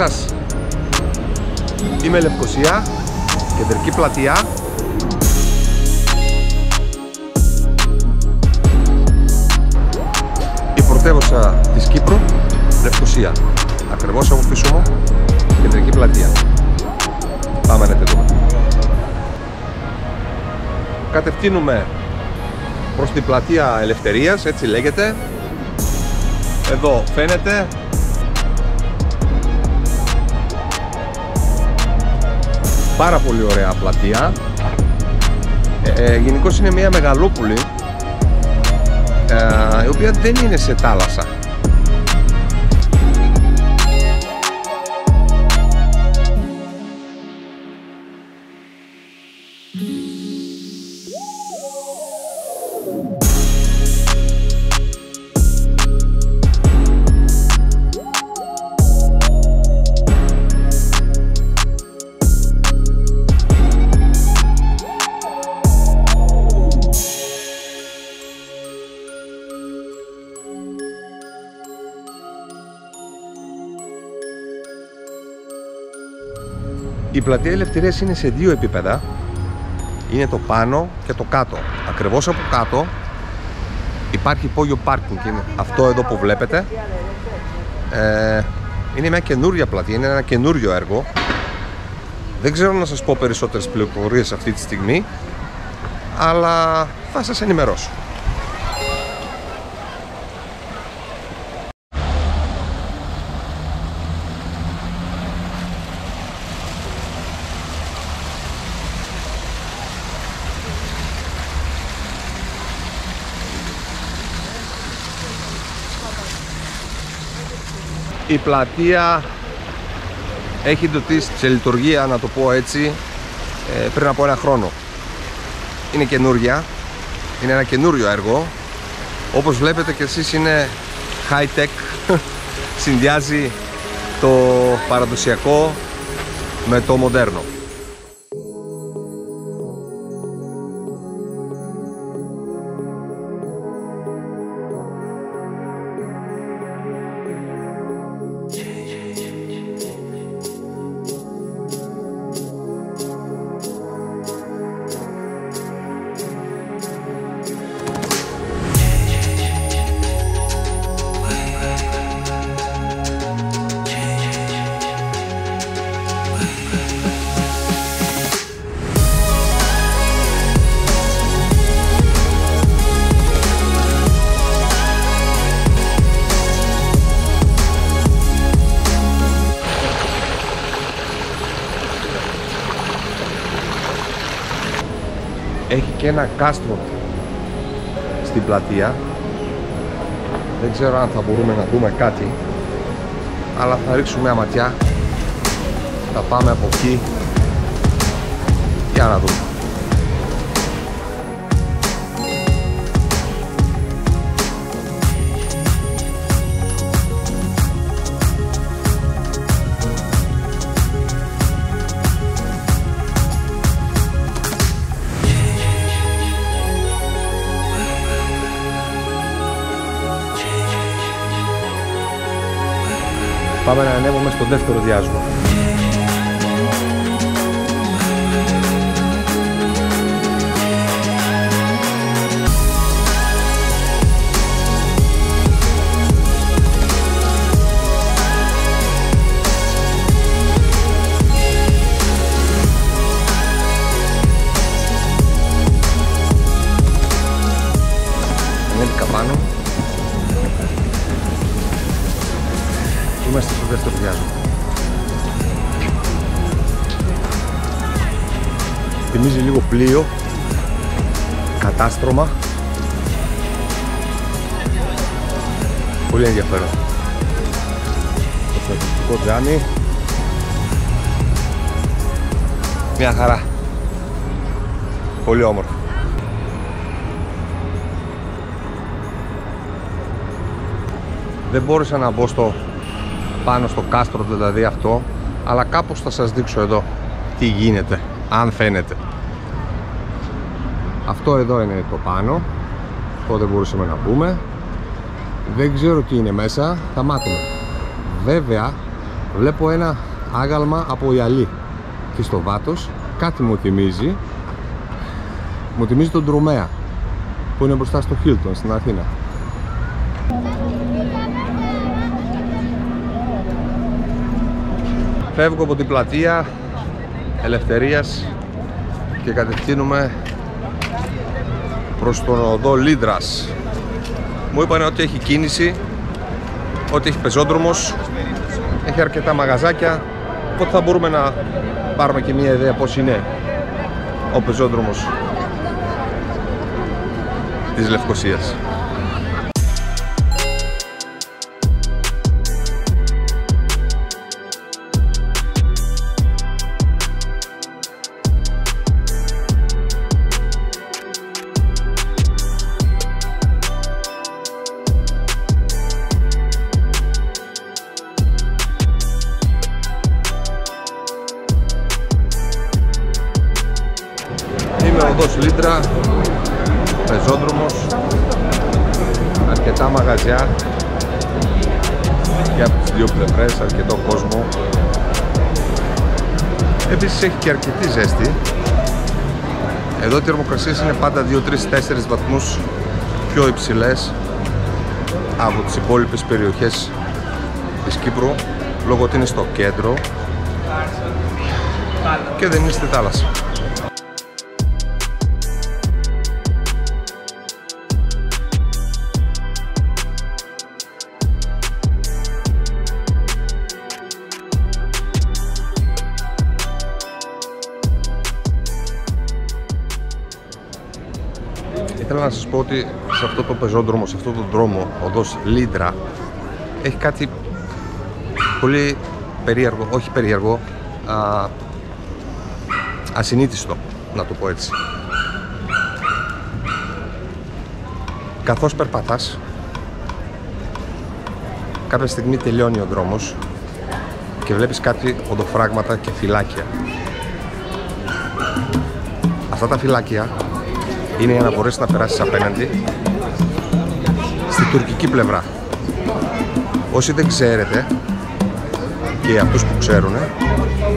σας. Είμαι Λευκοσία, κεντρική πλατεία. Η πρωτεύουσα της Κύπρου, Λευκοσία. Ακριβώς από πίσω μου, κεντρική πλατεία. Πάμε να τη δούμε. Κατευθύνουμε προς την πλατεία Ελευθερίας, έτσι λέγεται. Εδώ φαίνεται. Πάρα πολύ ωραία πλατεία. Γενικώς είναι μια μεγαλόπουλη, η οποία δεν είναι σε θάλασσα. Η πλατεία Ελευθερίας είναι σε δύο επίπεδα. Είναι το πάνω και το κάτω. Ακριβώς από κάτω υπάρχει υπόγειο πάρκινγκ. Είναι αυτό εδώ που βλέπετε. Είναι μια καινούρια πλατεία, είναι ένα καινούριο έργο. Δεν ξέρω να σας πω περισσότερες πληροφορίες αυτή τη στιγμή, αλλά θα σας ενημερώσω. Η πλατεία έχει ντοτήσει σε λειτουργία, να το πω έτσι, πριν από ένα χρόνο. Είναι καινούρια, είναι ένα καινούριο έργο. Όπως βλέπετε και εσείς είναι high tech. Συνδυάζει το παραδοσιακό με το μοντέρνο. Έχει και ένα κάστρο στην πλατεία. Δεν ξέρω αν θα μπορούμε να δούμε κάτι, αλλά θα ρίξουμε μια ματιά. Θα πάμε από εκεί για να δούμε. Πάμε να ανέβουμε στο δεύτερο διάσμα. Ανέβηκα πάνω. Είμαστε στο δεύτερο διάσμα. Θυμίζει λίγο πλοίο, κατάστρωμα. Πολύ ενδιαφέρον. Το στρατιωτικό τζάμι. Μια χαρά. Πολύ όμορφο. Δεν μπόρεσα να μπω πάνω στο κάστρο, δηλαδή αυτό, αλλά κάπως θα σας δείξω εδώ τι γίνεται, αν φαίνεται. Αυτό εδώ είναι το πάνω. Αυτό δεν μπορούσαμε να μπούμε. Δεν ξέρω τι είναι μέσα, θα μάθουμε. Βέβαια Βλέπω ένα άγαλμα από γυαλί και στο βάτος κάτι μου θυμίζει. Μου θυμίζει τον Τρομέα που είναι μπροστά στο Χίλτον στην Αθήνα. Φεύγω από την πλατεία Ελευθερίας και κατευθύνουμε προς τον οδό Λίνδρας. Μου είπαν ότι έχει κίνηση, ότι έχει πεζόδρομος, έχει αρκετά μαγαζάκια, οπότε θα μπορούμε να πάρουμε και μια ιδέα πώς είναι ο πεζόδρομος της Λευκωσίας. Οδός Λίντρα, πεζόδρομος, αρκετά μαγαζιά και από τις δύο πλευρές, αρκετό κόσμο. Επίσης έχει και αρκετή ζέστη. Εδώ οι θερμοκρασίες είναι πάντα 2, 3, 4 βαθμούς πιο υψηλές από τις υπόλοιπες περιοχές της Κύπρου, λόγω ότι είναι στο κέντρο και δεν είναι στη θάλασσα. Θέλω να σας πω ότι σε αυτό το πεζόδρομο, σε αυτό το δρόμο, οδός Λίντρα, έχει κάτι πολύ περίεργο, όχι περίεργο, ασυνήθιστο, να το πω έτσι. Καθώς περπατάς, κάποια στιγμή τελειώνει ο δρόμος και βλέπεις κάτι οδοφράγματα και φυλάκια. Αυτά τα φυλάκια είναι για να μπορέσεις να περάσεις απέναντι στη τουρκική πλευρά. Όσοι δεν ξέρετε, και αυτούς που ξέρουν,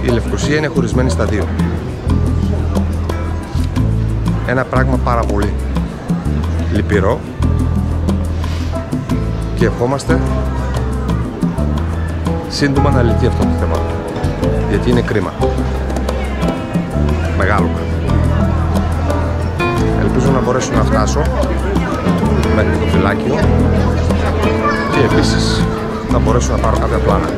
η Λευκωσία είναι χωρισμένη στα δύο. Ένα πράγμα πάρα πολύ λυπηρό και ευχόμαστε σύντομα να λυθεί αυτό το θέμα, γιατί είναι κρίμα, μεγάλο κρίμα. Ελπίζω να μπορέσω να φτάσω μέχρι το φυλάκιο και επίσης να μπορέσω να πάρω κάποια πλάνα.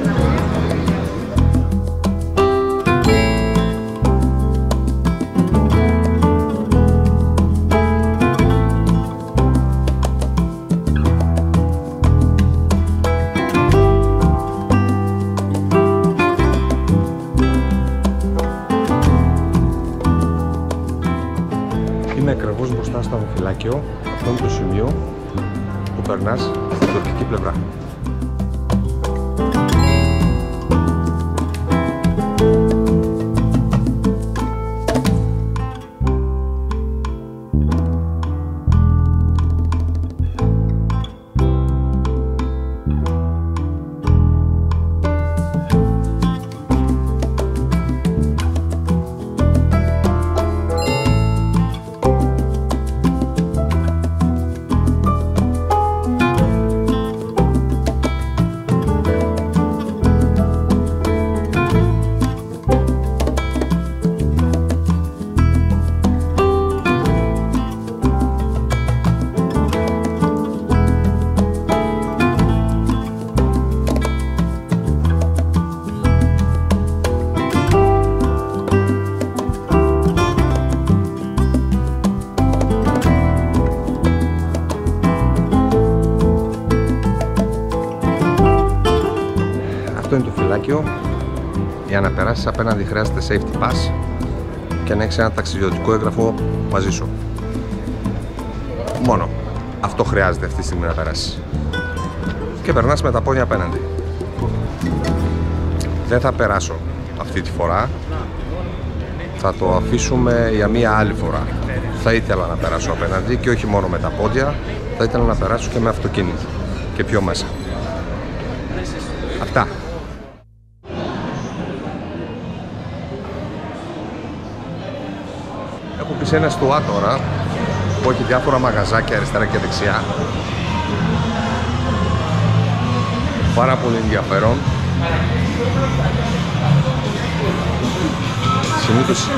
Είμαι ακριβώς μπροστά στο φυλάκιο. Αυτό είναι το σημείο που περνάς στην τουρκική πλευρά. Αυτό είναι το φυλάκιο. Για να περάσεις απέναντι χρειάζεται safety pass και να έχεις ένα ταξιδιωτικό έγγραφο μαζί σου. Μόνο αυτό χρειάζεται αυτή τη στιγμή να περάσεις. Και περνάς με τα πόδια απέναντι. Δεν θα περάσω αυτή τη φορά. Θα το αφήσουμε για μία άλλη φορά. Θα ήθελα να περάσω απέναντι και όχι μόνο με τα πόδια. Θα ήθελα να περάσω και με αυτοκίνητο και πιο μέσα. Αυτά. Έχω πει σε ένα στουά τώρα που έχει διάφορα μαγαζάκια αριστερά και δεξιά. Πάρα πολύ ενδιαφέρον. Συνήθως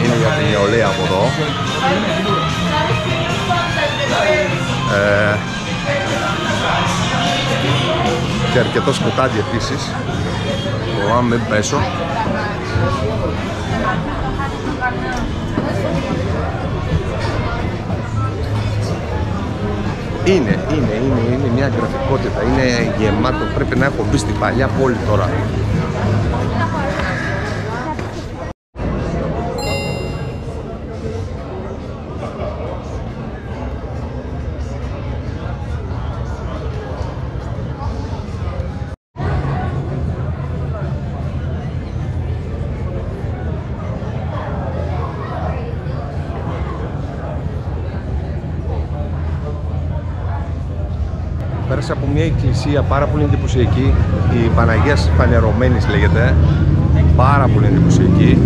είναι για την νεολαία από εδώ. Και αρκετό σκοτάδι επίσης. Μπορώ να μην πέσω. Είναι μια γραφικότητα, είναι γεμάτο, πρέπει να έχω μπει στην παλιά πόλη τώρα. Πέρασα από μια εκκλησία πάρα πολύ εντυπωσιακή, η Παναγίας Φανερωμένης λέγεται, πάρα πολύ εντυπωσιακή.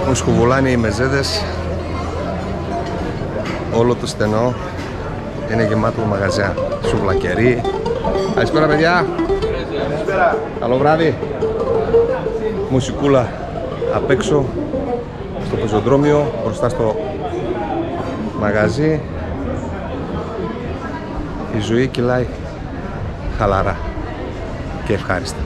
Μου σκουβολάνε οι μεζέδες, όλο το στενό είναι γεμάτο μαγαζιά, σουβλακερί. Καλησπέρα παιδιά. Καλησπέρα. Καλό βράδυ. Μουσικούλα απ' έξω στο πεζοδρόμιο, μπροστά στο μαγαζί. Η ζωή κυλάει χαλαρά και ευχάριστα.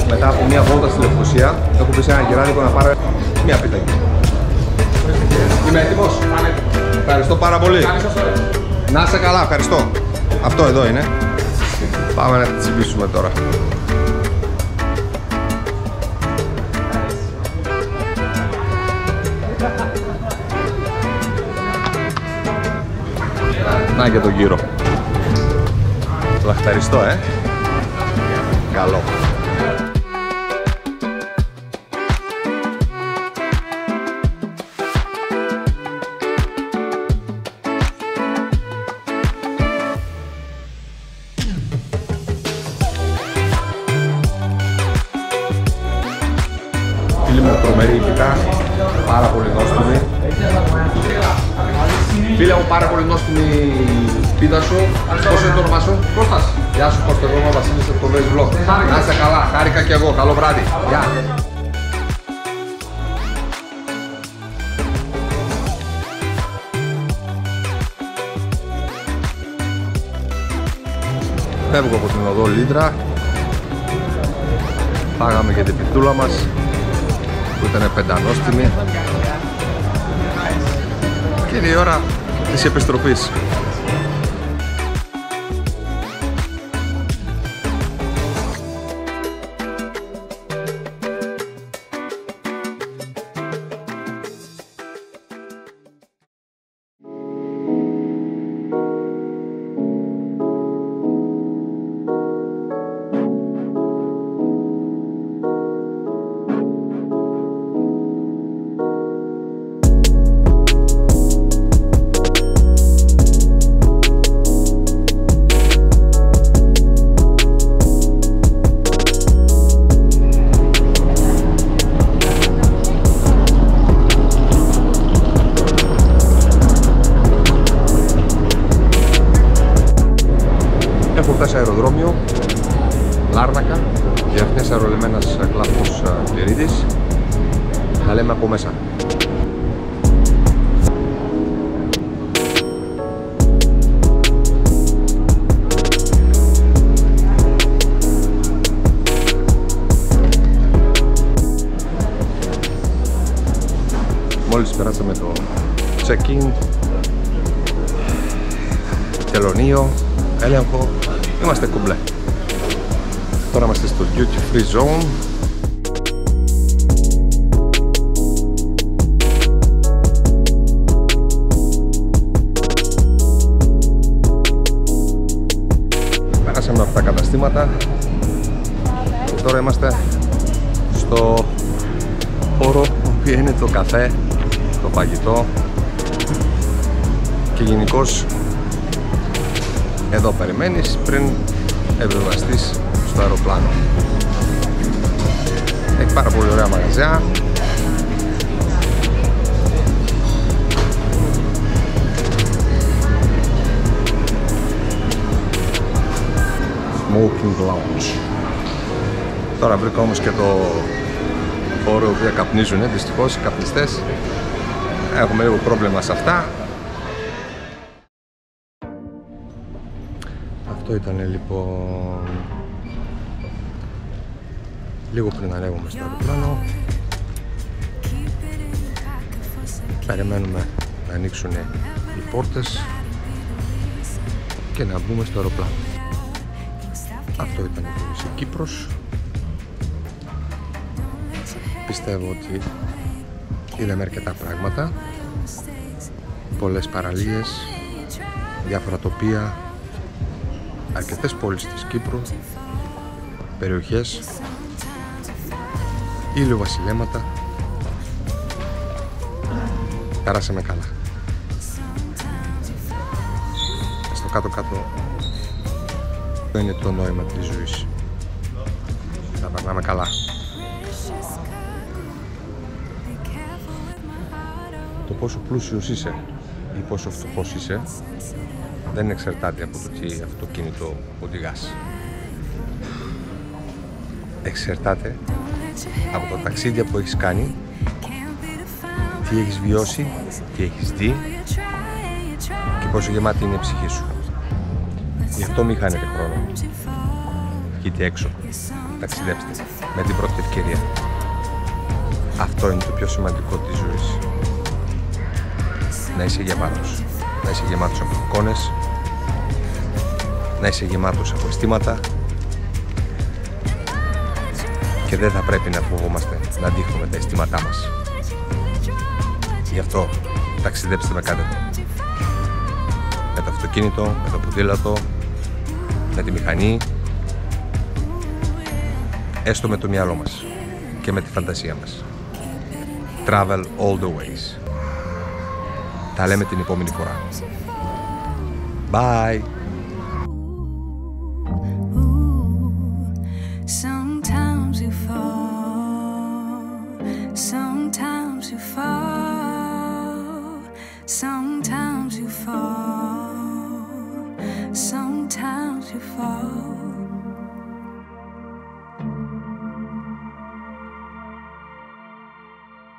Μετά από μια βόλτα στη Λευκοσία, έχω πει σε ένα γεράδικο να πάρω μια πίτα εκεί. Είμαι έτοιμος. Ευχαριστώ πάρα πολύ. Να είσαι καλά, ευχαριστώ. Αυτό εδώ είναι. Πάμε να τη τσιμπήσουμε τώρα. Να και τον γύρο. Λαχταριστώ, Καλό. Φίλοι μου, τρομερή πίτα, πάρα πολύ νόστιμη. Φίλε μου, πάρα πολύ νόστιμη πίτα σου. Πώς είναι το όνομα σου? Κώστας. Γεια σου Κώστα, εγώ είμαι ο Βασίλης από το Vlog Vlog. Να είστε καλά, χάρηκα και εγώ. Καλό βράδυ. Γεια. Φεύγω από την οδό Λύντρα. Πάγαμε και την πιτούλα μας που ήταν πεντανόστιμη. Και είναι η ώρα της επιστροφής. Έχω φτάσει αεροδρόμιο, Λάρνακα, διεθνές αερολιμένας κλάδος Πληρίδης. Τα λέμε από μέσα. Μόλις περάσαμε το check-in, τελωνείο, έλεγχο, είμαστε κουμπλέ. Τώρα είμαστε στο duty free zone. αισθήματα. Και τώρα είμαστε στο χώρο που είναι το καφέ, το φαγητό και γενικώς εδώ περιμένεις πριν επιβαστείς στο αεροπλάνο. Έχει πάρα πολύ ωραία μαγαζιά. Smoking Lounge. Τώρα βρήκα όμως και το χώρο που καπνίζουν, δυστυχώς οι καπνιστές. Έχουμε λίγο πρόβλημα σε αυτά. Αυτό ήταν λοιπόν λίγο πριν ανέβουμε στο αεροπλάνο. Περιμένουμε να ανοίξουν οι πόρτες και να μπούμε στο αεροπλάνο. Αυτό ήταν η Κύπρος. Πιστεύω ότι είδαμε αρκετά πράγματα, πολλές παραλίες, διάφορα τοπία, αρκετές πόλεις της Κύπρου, περιοχές, ηλιοβασιλέματα. Περάσαμε καλά. Στο κάτω-κάτω αυτό είναι το νόημα της ζωής. Θα περνάμε καλά. Το πόσο πλούσιος είσαι ή πόσο φτωχός είσαι δεν εξαρτάται από το τι αυτοκίνητο οδηγάς. Εξαρτάται από τα ταξίδια που έχεις κάνει, τι έχεις βιώσει, τι έχεις δει και πόσο γεμάτη είναι η ψυχή σου. Γι' αυτό μην χάνετε χρόνο. Βγείτε έξω, ταξιδέψτε με την πρώτη ευκαιρία. Αυτό είναι το πιο σημαντικό της ζωής. Να είσαι γεμάτος. Να είσαι γεμάτος από εικόνες, να είσαι γεμάτος από αισθήματα και δεν θα πρέπει να φοβόμαστε να αντίχουμε τα αισθήματά μας. Γι' αυτό ταξιδέψτε με κάτω. Με το αυτοκίνητο, με το ποδήλατο, με τη μηχανή, έστω με το μυαλό μας και με τη φαντασία μας. Travel all the ways. Τα λέμε την επόμενη φορά. Bye! Sometimes you fall, sometimes you fall, sometimes you fall, sometimes you fall.